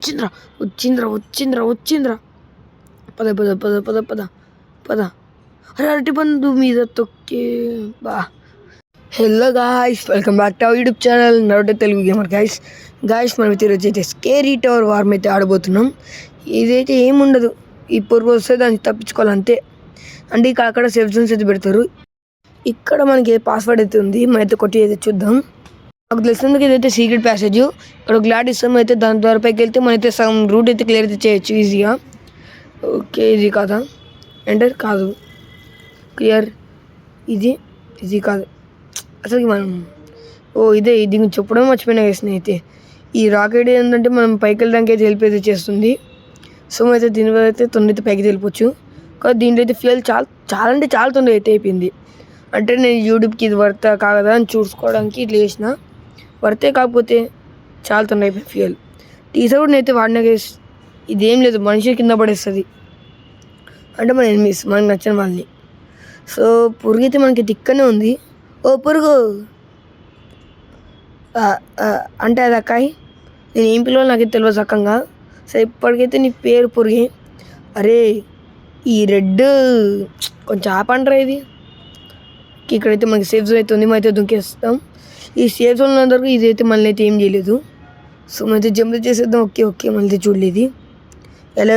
వచ్చింద్రా వచ్చింద్రా వచ్చింద్రా వచ్చింద్రా పద పద పద పద పద పద అరే అరటి పండు మీద తొక్కే బా. Hello guys, welcome back to our YouTube channel Narote Telugu gamer. Guys మనం ఈరోజు అయితే స్కేరీ టవర్ వార్మ్ అయితే ఆడబోతున్నాం. ఇదైతే ఏముండదు, ఈ పొరుగు వస్తే దాన్ని తప్పించుకోవాలంతే. అంటే ఇక్కడ అక్కడ సేఫ్ జోన్స్ అయితే పెడతారు. ఇక్కడ మనకి పాస్వర్డ్ అయితే ఉంది, మనమైతే కొట్టి అయితే చూద్దాం. నాకు తెలిసినందుకు ఇదైతే సీక్రెట్ ప్యాసేజ్. ఇక్కడ గ్లాడ్ ఇస్తాం, అయితే దాని ద్వారా పైకి వెళ్తే మనైతే సగం రూట్ అయితే క్లియర్ అయితే చేయొచ్చు ఈజీగా. ఓకే, ఇది కాదా? ఎంటర్ కాదు, క్లియర్. ఇది కాదు అసలు మనం. ఇదే ఇది చెప్పడం మర్చిపోయినా వేసిన. అయితే ఈ రాకెట్ ఏంటంటే మనం పైకి వెళ్ళడానికి అయితే హెల్ప్ అయితే చేస్తుంది. సో అయితే దీని వల్ల అయితే తొందర పైకి వెళ్ళిపోవచ్చు. కానీ దీంట్లో అయితే ఫ్యూయల్ చాలా తొందర అయితే అయిపోయింది. అంటే నేను యూట్యూబ్కి ఇది వర్తా కాదా అని చూసుకోవడానికి ఇట్లా చేసిన. వర్తే కాకపోతే చాలా తొందర అయిపోయింది ఫ్యూయల్. టీజర్ కూడా నేనైతే వాడినా గైస్. ఇదేం లేదు, మనిషి కింద పడేస్తుంది. అంటే మన ఎనిమిస్ మనకు నచ్చిన వాళ్ళని. సో పురుగు అయితే మనకి తిక్కనే ఉంది. ఓ పురుగు అంటే అది అక్కాయి, నేను ఏం పిలవాలి నాకైతే తెలియదు సక్కంగా. సో ఇప్పటికైతే నీ పేరు పురుగే. అరే ఈ రెడ్ కొంచెం ఆపండ్రా ఇది. ఇక్కడైతే మనకి సేఫ్ జోన్ అయితే ఉంది, అయితే దుంకేస్తాం. ఈ సేఫ్ జోన్ అందరికీ ఇదైతే మళ్ళీ అయితే ఏం చేయలేదు. సో అయితే జంప్ చేసేద్దాం. ఓకే మళ్ళీ చూడలేదు. ఎలా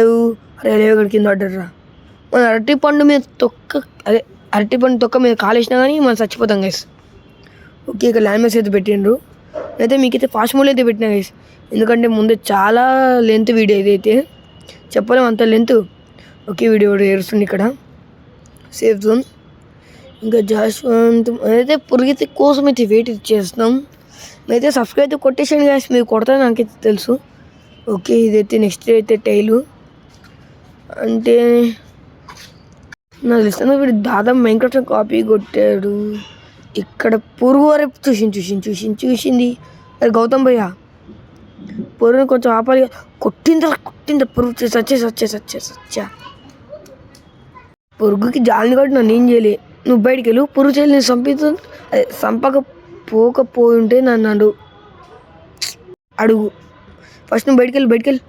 ఎక్కడి కింద ఆర్డర్రా. మన అరటిపండు మీద తొక్క మీద కాలేసినా కానీ మనం చచ్చిపోతాం గైస్. ఓకే, ఇక్కడ ల్యాండ్ మ్యాచ్ అయితే పెట్టిండ్రు. అయితే మీకైతే ఫాస్ట్ మోడ్ అయితే పెట్టినా గైస్, ఎందుకంటే ముందే చాలా లెంత్ వీడియో ఇదైతే చెప్పలేము అంత లెంత్. ఓకే, వీడియో ఏరుస్తుంది ఇక్కడ సేఫ్ జోన్. ఇంకా జాస్వంత్ అయితే పురుగైతే కోసం అయితే వెయిట్ చేస్తున్నాం. మేమైతే సబ్స్క్రైబ్ అయితే కొట్టేసాను గాయస్, మీరు కొడతా నాకైతే తెలుసు. ఓకే, ఇదైతే నెక్స్ట్ అయితే టైలు. అంటే నాకు తెలుస్తుంది వీడు దాదాపు మైన్క్రాఫ్ట్ కాపీ కొట్టాడు. ఇక్కడ పురుగు వరకు చూసింది. అది గౌతమ్ భయ్య పురుగుని కొంచెం ఆపాలి. కొట్టిందా పురుగు సచ్చా. పురుగుకి జాలిని కొట్టి నన్ను ఏం చేయలే. నువ్వు బయటికి వెళ్ళు, పురుగు చేయాలి. నేను చంపుతుంది, అదే చంపకపోయి ఉంటే నన్ను అడుగు. ఫస్ట్ నువ్వు బయటికి వెళ్ళి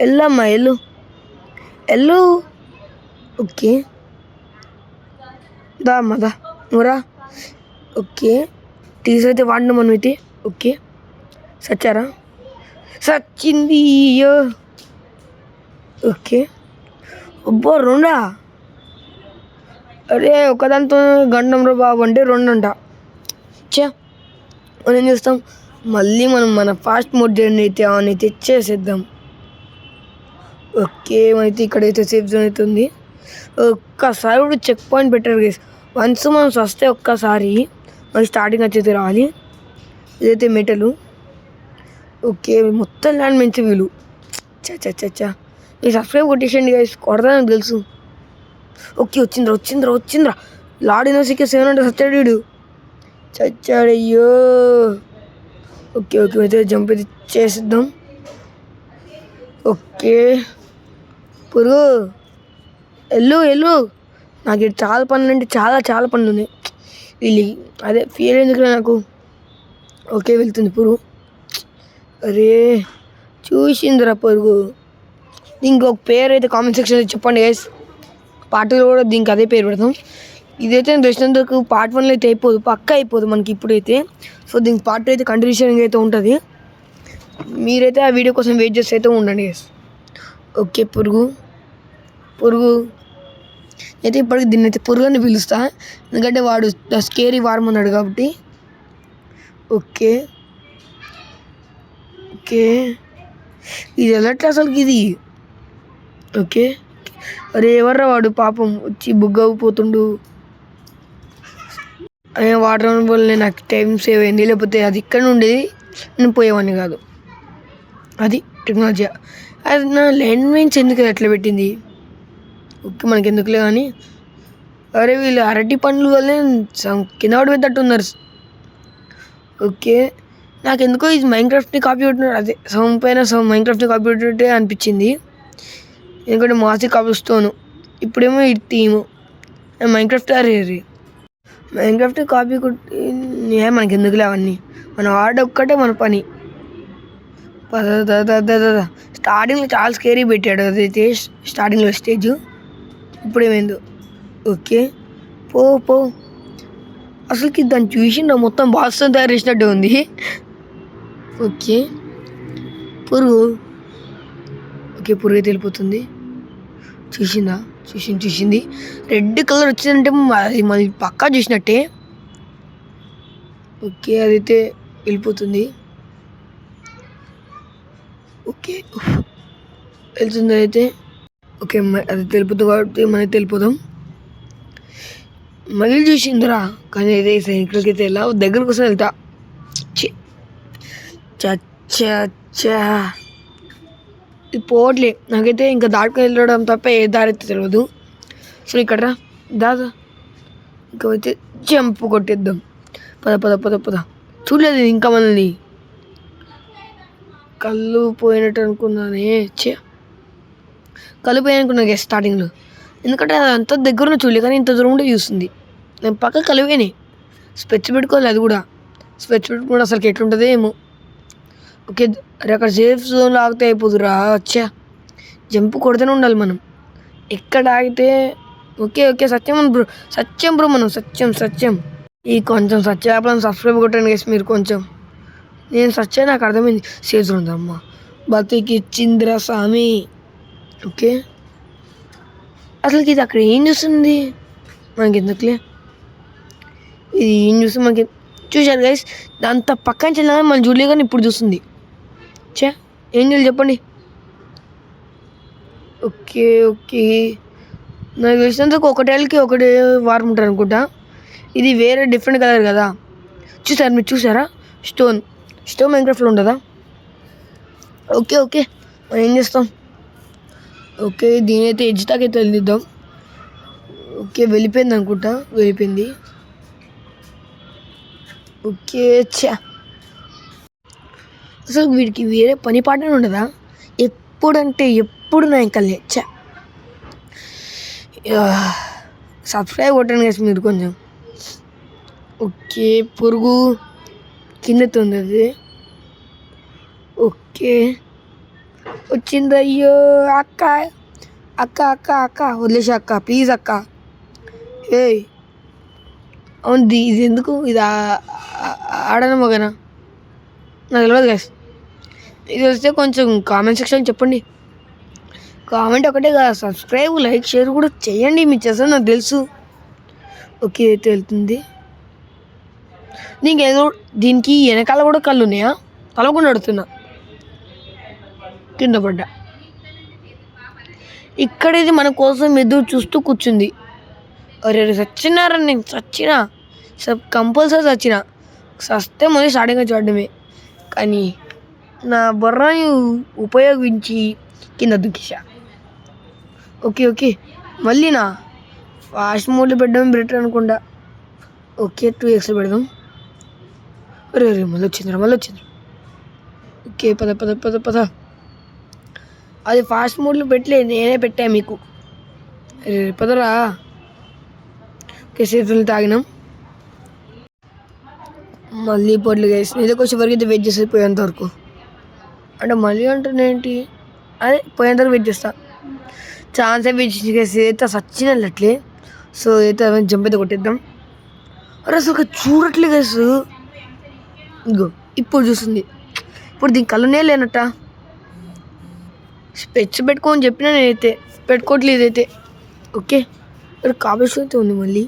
వెళ్ళమ్మా, వెళ్ళు. ఓకే దా అమ్మా, దా నువ్వురా. ఓకే, టీజర్ అయితే వాడినా మనం అయితే. ఓకే, సచ్చింది. ఓకే, అబ్బో రెండా. అరే ఒకదాంతో గండంలో బాబు అంటే రెండంట. మనం ఏం చేస్తాం, మళ్ళీ మన ఫాస్ట్ మోడ్ జర్నీ అయితే ఆన్ అయితే చేసేద్దాం. ఓకే, మనైతే ఇక్కడైతే సేఫ్ జోన్ అయితే ఉంది. ఒక్కసారి కూడా చెక్ పాయింట్ పెట్టారు గైస్. వన్స్ మనం వస్తే ఒక్కసారి మనకి స్టార్టింగ్ వచ్చేది రావాలి. ఇదైతే మెటలు. ఓకే, మొత్తం ల్యాండ్ మంచి వీలు. చచ్చా మీరు సబ్స్క్రైబ్ కొట్టేసండి గైస్, కొడతానని తెలుసు. ఓకే, వచ్చింద్రా. లాడ్ యూనివర్సిటీకి 700 సచ్చాడు. చచ్చాడయ్యో. ఓకే అయితే జంప్ అయితే చేసిద్దాం. ఓకే పురుగు వెళ్ళు. నాకు ఇక్కడ చాలా పనులు అంటే చాలా పనులు ఉన్నాయి. వీళ్ళు అదే ఫీల్ ఎందుకులే నాకు. ఓకే, వెళ్తుంది పురుగు. అరే చూసిందిరా పురుగు. దీనికి ఒక పేరు అయితే కామెంట్ సెక్షన్లో చెప్పండి గైస్. పార్ట్ 2 కూడా దీనికి అదే పేరు పెడతాం. ఇదైతే దర్శనందుకు పార్ట్ 1లో అయితే పక్కా అయిపోదు మనకి ఇప్పుడైతే. సో దీనికి పార్ట్ 2 అయితే కంటిన్యూషన్ అయితే ఉంటుంది. మీరైతే ఆ వీడియో కోసం వెయిట్ చేస్తే అయితే ఉండండి గైస్. ఓకే, పురుగు అయితే ఇప్పటికి దీన్ని అయితే పురుగు అని పిలుస్తా, ఎందుకంటే వాడు స్కేరీ వార్మ్ ఉన్నాడు కాబట్టి. ఓకే ఇది ఎలట్లా అసలుకి ఇది. ఓకే, అరే ఎవర్రా వాడు పాపం వచ్చి బుగ్గపోతుండు. వాటర్ వల్ల నాకు టైం సేవ్ అయింది, లేకపోతే అది ఇక్కడ ఉండేది, నేను పోయేవాడిని కాదు. అది టెక్నాలజీ. అది నా ల్యాండ్ మైన్స్ ఎందుకు అట్లా పెట్టింది. ఓకే, మనకి ఎందుకులే కానీ. అరే వీళ్ళు అరటి పండ్లు వల్లే కింద పడిపోయేటట్టు ఉన్నారు. ఓకే, నాకు ఎందుకో ఇది మైన్క్రాఫ్ట్ని కాపీ కొట్టినాడు. అదే మైన్క్రాఫ్ట్ని కాపీ కొట్టినట్టే అనిపించింది, ఎందుకంటే మాసి కాపీస్తాను. ఇప్పుడేమో ఈ థీము మైన్క్రాఫ్ట్. మైన్క్రాఫ్ట్ కాపీ కొట్టి మనకి ఎందుకులే అవన్నీ. మనం ఆడ ఒక్కటే మన పని. పద స్టార్టింగ్లో చాలా స్కేరీ పెట్టాడు అదైతే స్టార్టింగ్లో స్టేజ్. ఇప్పుడు ఏమైందో. ఓకే పో పో. అసలుకి దాన్ని చూసి నా మొత్తం బాక్స్తో తయారు చేసినట్టు ఉంది. ఓకే పురుగు. ఓకే పురుగు అయితే వెళ్ళిపోతుంది. చూసింది రెడ్ కలర్ వచ్చిందంటే అది మళ్ళీ పక్కా చూసినట్టే. ఓకే అదైతే వెళ్ళిపోతుంది. ఓకే వెళ్తుంది అయితే. ఓకే అది తెలిపోతుంది కాబట్టి మనం తెలిపోదాం. మళ్ళీ చూసిందిరా కానీ అయితే సైకిల్కి అయితే వెళ్ళా దగ్గర కోసం వెళ్తా. చచ్చా ఇది పోవట్లే నాకైతే. ఇంకా దాటుకొని వెళ్ళడం తప్ప ఏ దారి అయితే తెలియదు. సో ఇక్కడ రా దాదా ఇంకా అయితే జంప్ కొట్టేద్దాం. పద చూడలేదు ఇంకా మనల్ని. కళ్ళు పోయినట్టు అనుకున్నానే. కళ్ళు పోయి అనుకున్నా గ్యాస్ స్టార్టింగ్లో. ఎందుకంటే అది అంత దగ్గరలో చూడలే కానీ ఇంత దూరం ఉంటే చూస్తుంది. నేను పక్క కలివేనే స్పెట్స్ పెట్టుకోవాలి. అది కూడా స్పెట్స్ పెట్టుకుంటే అసలు ఎట్లుంటుందో ఏమో. ఓకే అరే అక్కడ సేఫ్ జోన్లో ఆగితే అయిపోదురా. జంప్ కొడుతూనే ఉండాలి మనం ఎక్కడ ఆగితే. ఓకే సత్యం బ్రో మనం సత్యం. ఈ కొంచెం సత్యాపలను సబ్స్క్రైబ్ కొట్టండి గైస్ మీరు కొంచెం. నేను సత్య నాకు అర్థమైంది. సేఫ్ జోన్ ఉందమ్మా బతికిచ్చిందిరా స్వామి. ఓకే అసలుకి ఇది అక్కడ ఏం చూస్తుంది మనకి ఎందుకులే. ఇది ఏం చూస్తుంది మనకి. చూశారు గైస్ అంత పక్కన చెల్లి మనం చూడలే కానీ ఇప్పుడు చూస్తుంది. ఏం చేయాలి చెప్పండి. ఓకే నాకు తెలిసినందుకు ఒకటేళ్ళకి ఒకటే వారం ఉంటారు అనుకుంటా. ఇది వేరే డిఫరెంట్ కలర్ కదా. మీరు చూసారా స్టోన్ మైన్క్రాఫ్ట్లో ఉండదా. ఓకే మనం ఏం చేస్తాం. ఓకే దీని అయితే ఎడ్జ్ దాకా అయితే వెళ్ళిద్దాం. ఓకే వెళ్ళిపోయింది అనుకుంటా. వెళ్ళిపోయింది. ఓకే అసలు వీడికి వేరే పని పాటనే ఉండదా. ఎప్పుడు నా ఇంకల్ని సబ్స్క్రైబ్ కొట్టండి కదా మీరు కొంచెం. ఓకే పురుగు కిందతుంది అది. ఓకే వచ్చింది. అయ్యో అక్క వదిలేసి అక్క ప్లీజ్ అక్క. అవును ఇది ఎందుకు ఇది ఆడను మగనా నాకు తెలియదు గైస్. ఇది వస్తే కొంచెం కామెంట్ సెక్షన్ చెప్పండి. కామెంట్ ఒకటే కదా సబ్స్క్రైబ్ లైక్ షేర్ కూడా చేయండి. మీరు చేస్తారు నాకు తెలుసు. ఓకే అయితే వెళ్తుంది. దీనికి వెనకాల కూడా కళ్ళు ఉన్నాయా. తలకుండా అడుగుతున్నా కింద పడ్డా. ఇక్కడ ఇది మన కోసం ఎదురు చూస్తూ కూర్చుంది. అరే చచ్చినారా నేను చచ్చినా కంపల్సరీ సస్తే మళ్ళీ స్టార్టింగ్గా చూడడమే. కానీ నా బుర్రని ఉపయోగించి కింద దుక్కేసా. ఓకే మళ్ళీ నా ఫాస్ట్ మోడ్లో పెట్టడం బెటర్ అనుకుంటా. ఓకే 2x పెడదాం. అరే మళ్ళీ వచ్చింది. ఓకే పద అది ఫాస్ట్ మోడ్లో పెట్టలే నేనే పెట్టా మీకు. అరే పదరా. ఓకే సేఫ్లు తాగినాం. మళ్ళీ పొట్లు వేసి ఏదో కొంచెం వరకు అయితే వెయిట్ చేసేది పోయేంత వరకు. అంటే మళ్ళీ అంటున్నాయేంటి అదే పోయేంత వరకు వెయిట్ చేస్తా. ఛాన్స్ వెయిట్ చేసి అయితే సచ్చినట్లే. సో అయితే జంప్ అయితే కొట్టేద్దాం. అరే అసలు చూడట్లే గైస్. ఇగో ఇప్పుడు చూస్తుంది. ఇప్పుడు దీని కళ్ళనే లేనట్ట. స్పెట్స్ పెట్టుకోని చెప్పినా నేనైతే పెట్టుకోవట్లేదు అయితే. ఓకే ఇక్కడ కావలసిన అయితే ఉంది మళ్ళీ.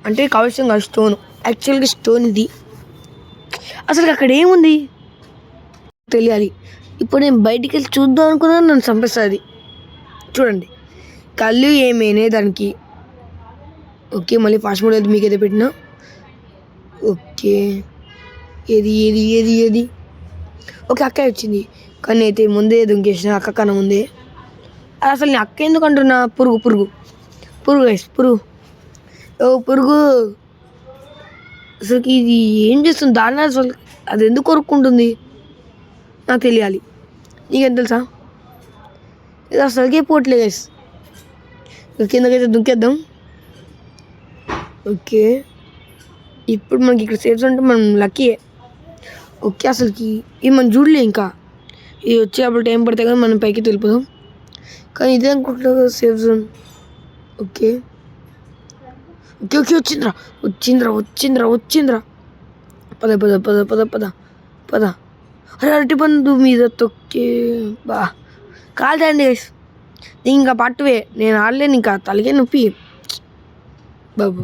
అంటే కావలసిన కాదు స్టోన్. యాక్చువల్గా స్టోన్ ఇది. అసలు అక్కడ ఏముంది తెలియాలి. ఇప్పుడు నేను బయటికి వెళ్ళి చూద్దాం అనుకున్నాను నన్ను చంపేస్తుంది. చూడండి కళ్ళు ఏమైనా దానికి. ఓకే మళ్ళీ ఫాస్ట్ మోడ్ అయితే మీకైతే పెట్టినా. ఓకే ఏది ఓకే అక్క వచ్చింది కానీ అయితే ముందే దుంకేసిన అక్క కన్నా ముందే. అసలు నేను అక్క ఎందుకు అంటున్నా. పురుగు పురుగు అసలుకి ఇది ఏం చేస్తుంది దాన్ని. అసలు అది ఎందుకు కొరుక్కుంటుంది నాకు తెలియాలి. నీకేం తెలుసా. ఇది అసలుకే పోవట్లేదు గైస్. కిందకైతే దుంకేద్దాం. ఓకే ఇప్పుడు మనకి ఇక్కడ సేఫ్స్ అంటే మనం లక్కీయే. ఓకే అసలుకి ఇది మనం చూడలే ఇంకా. ఇది వచ్చేటప్పుడు టైం పడితే కానీ మనం పైకి వెళ్ళిపోదాం. కానీ ఇదే అనుకుంటున్నా safe zone. Okay okay okay వచ్చిందిరా వచ్చిందిరా వచ్చిందిరా వచ్చిందిరా. పద పద పద పద పద పద. అరే అరటి పండు మీద తొక్కే బా కాదండి గైస్. ఇంకా పట్టువే నేను ఆడలేను, ఇంకా తలకే నొప్పి బాబు.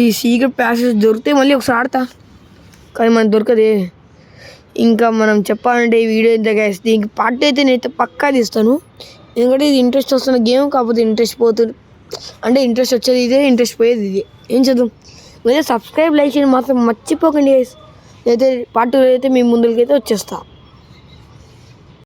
ఈ సీక్రెట్ ప్యాసేజ్ దొరికితే మళ్ళీ ఒకసారి ఆడతా, కానీ మనకు దొరకదే. ఇంకా మనం చెప్పాలంటే ఈ వీడియో ఇంత గైస్. దీనికి పార్ట్ అయితే నేనైతే పక్కా తీస్తాను, ఎందుకంటే ఇది ఇంట్రెస్ట్ వస్తున్న గేమ్. కాకపోతే ఇంట్రెస్ట్ పోతుంది, అంటే ఇంట్రెస్ట్ వచ్చేది ఇదే, ఇంట్రెస్ట్ పోయేది ఇదే. ఏం చదువు మీరు సబ్స్క్రైబ్ లైక్ చేయడం మాత్రం మర్చిపోకండి గైస్. అయితే పార్ట్ 2 అయితే మీ ముందుకైతే వచ్చేస్తా.